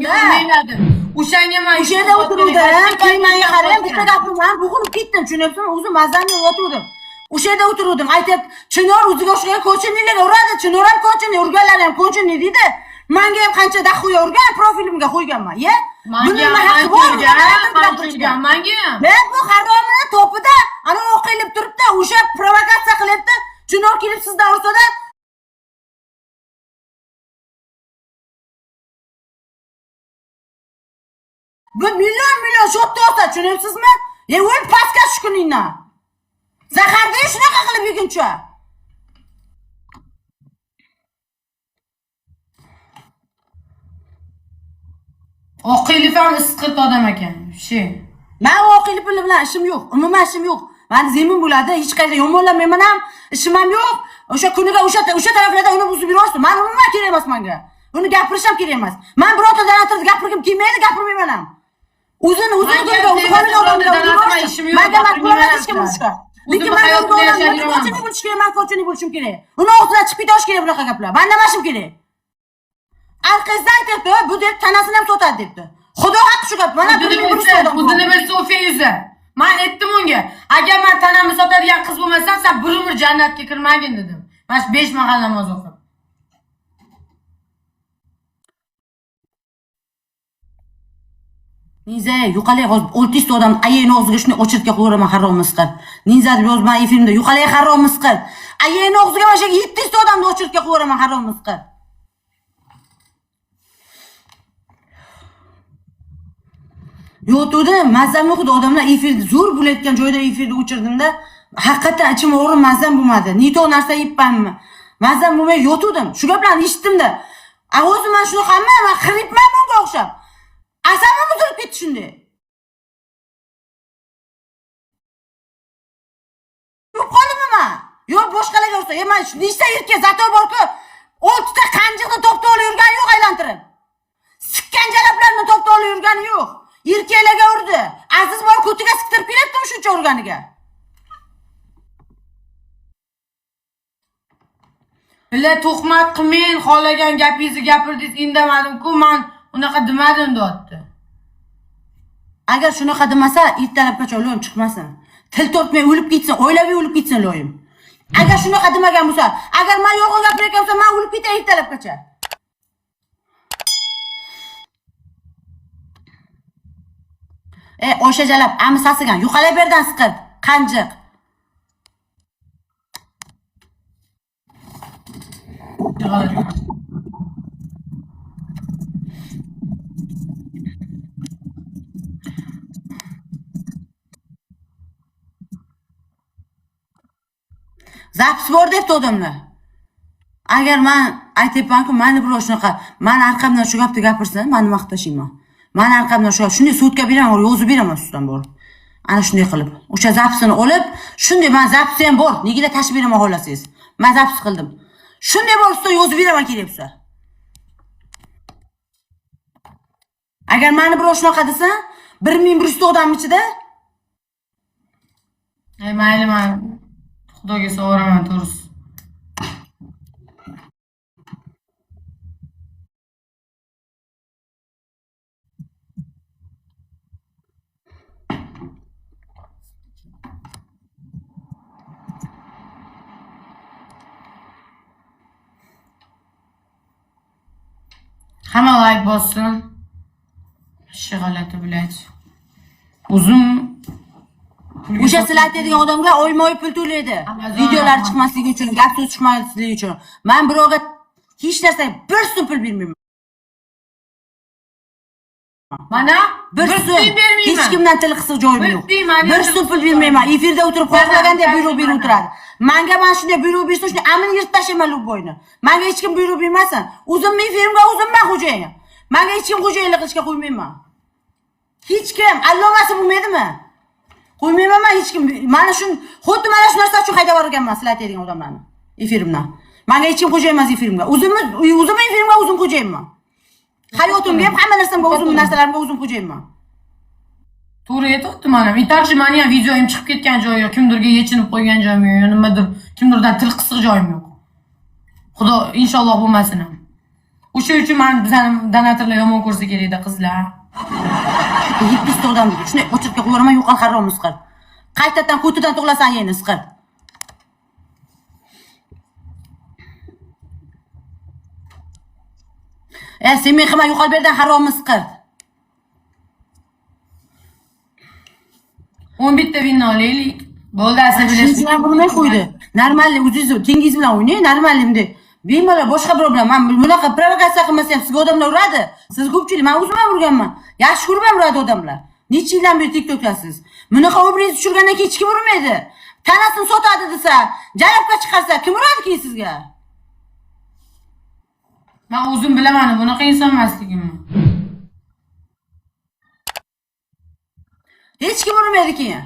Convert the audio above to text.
Neylardi? O'shanga men o'sha yerda o'tiruvdim. Keyin menga qarang, bitta gapim men bug'ilib ketdim, tushunyapsizmi? O'zim mazamni o'tirdim. O'sha yerda o'tirdim. Aytib, Chinor o'ziga o'xshagan ko'chinlarga uradi, Chinor ham ko'chini, urganlar ham ko'chini deydi. Menga ham qancha daxo'ya urgan, profilimga qo'yganman, ye? Menga haqqi borgan, menga ham. Men bu haromni topida, ana o'qilib turibdi, o'sha provokatsiya qilyapti. Chinor kelib sizdan ursada bu million shotda olsa, tushunyapsizmi? O'l pastga shukuningdan. Zaharda shunaqa qilib yeguncha. Oqilib ham isqit odam ekan. Men oqilib bilan ishim yo'q. Umuman ishim yo'q. Meni zemin bo'ladi, hech qayerda yomonlamayman ham, ishim ham yo'q. O'sha kuniga o'sha taraflarda uni buzib yurasiz. Men umuman kerak emas menga. Uni gapirish ham kerak emas. Men birortadan atirib gapirgim kelmaydi, gapirmayman ham. O'zini qonun odamga ishim yo'q. Menga matbuotga hech kim urishga. Lekin men ko'chini bo'lish kerak, men ko'chini bo'lishim kerak. Uni o'zidan chiqib ketish kerak bunaqa gaplar. Men namashim kerak. Arkasida aytibdi, bu deb tanasini ham sotadi debdi. Xudo haqqi shu gap. Mana o'zini bilsa Sofiya yuzi. Men aytdim unga, agar men tanamni sotadigan qiz bo'lmasam, sen bir umr jannatga kirmagin dedim. Mana 5 mahal namoz o'qib. Ninza, yuqalay 600 ta odam ayeni og'ziga shuni ochirtga qo'yiraman haromimiz qil. Ninza deb yozman efirda, yuqalay haromimiz qil. Ayeni og'ziga mana shu 700 ta odamni ochirtga qo'yiraman haromimiz qil. Yo'tudi, mazam yo'qdi, odamlar efirda zo'r bo'layotgan joyda efirda o'chirdimda, haqiqatan ichim o'g'rim mazam bo'lmadi. Nito narsa yeyibmanmi? Mazam bo'lmay yo'tdim. Shu gaplarni eshitdimda. O'zim men shunaqaman, men xiribman bunga o'xshab. Asabim uzilib ketdi shunday. Yo'q qolaman. Yo'q boshqalarga ursa, men nechta erkak zato borku, 6 ta qanjiqni topta olib yurgani yo'q aylantirib. Sikkan jalablarni topta olib yurgani yo'q. Erkaklarga urdi. Aziz bor ko'tiga siktirib kelayaptimi shuncha urganiga? Bila tuhmat qilmang, xolagan gapingizni gapirdingiz, indamadim-ku, men unaqa demadim deyapti. Agar shunaqa demasa, ertalabgacha loyim chiqmasin. Til tortmay o'lib ketsin, o'ylab o'lib ketsin loyim. Agar shunaqa demagan bo'lsa, agar men yolg'on gapirayotgan bo'lsam, men o'lib ketay ertalabgacha. O'sha jalab, ami sasigan, yuqalay berdan siqib, qanjiq. Zapis bor debdi odamlar. Agar men aytayapman-ku, meni birov shunaqa, meni orqamdan shu gapni gapirsa, meni maqtashayman. Meni orqamdan shu shunday so'tga beraman, yozib beraman ustidan borib. Ana shunday qilib, o'sha zapisini olib, shunday men zapisi ham bor, negida tashib beraman xohlasangiz. Men zapis qildim. Shunday bor ustidan yozib beraman kerak bo'lsa. Agar meni birov shunaqa desa, 1100 ta odam ichida mayli, men Xudoga so'raman, to'g'risi. Hamma like bossin. Shu g'alati bilat. O'zim o'sha sizlar aytadigan odamga oyma-oy pul to'laydi. Videolar chiqmasligi uchun, gap so'z chiqmasligi uchun. Men birovga hech narsa bir so'm pul bermayman. Mana bir so'm bermayman. Hech kimdan til qisiq joyim yo'q. Bir so'm pul bermayman. Efirda o'tirib xohlaganda buyruq berib o'tiradi. Menga men shunday buyruq bersa, shunday amini yirtib tashlayman Lubboyni. Menga hech kim buyruq bermasin. O'zim men firmga o'zim men xo'jayin. Menga hech kim xo'jayinlik qilishga qo'ymayman. Hech kim allomasi bo'lmaydimi? Qo'ymayman men hech kim. Mana shu xuddi mana shu narsa uchun haydab yuborganman sizlar aytadigan odamlarni efirimdan. Menga hech kim xo'jayin emas efirimga. O'zim efirimga o'zim xo'jayinman. Hayotimga ham hamma narsamga o'zim narsalarimga o'zim xo'jayinman. To'g'ri aytibdi mana. Itakchi meni ham videoyim chiqib ketgan joyi yo'q, kimdirga yechinib qo'ygan joyim yo'q, nimadir, kimdirdan til qisiq joyim yo'q. Xudo inshaalloh bo'lmasin ham. O'sha uchun men bizani donatorlar yomon ko'rsa kerakda qizlar. Yettis odamni shunday o'chirib qo'yarman yo'qol haromni siqir. Qaytadan ko'tidan tug'lasan yeni siqir. Sen men qilma yo'qol berdan haromni siqir. 11 ta vinni olaylik. Bo'ldi asabiylashib. Shuncha bo'lmay qo'ydi. Normalli o'zingiz tengingiz bilan o'ynang, normalli bunday. Bemalol boshqa problem. Men bunaqa provokatsiya qilmasam sizga odamlar uradi. Siz ko'pchilik, men o'zim ham urganman. Yaxshi ko'rib uradi odamlar. Necha yildan beri TikTokdasiz. Bunaqa obraz tushirgandan keyin hech kim urmaydi. Tanasini sotadi desa, jalobga chiqarsa kim uradi sizga? Men o'zim bilaman, bunaqa inson emasligimni. Hech kim urmaydi keyin.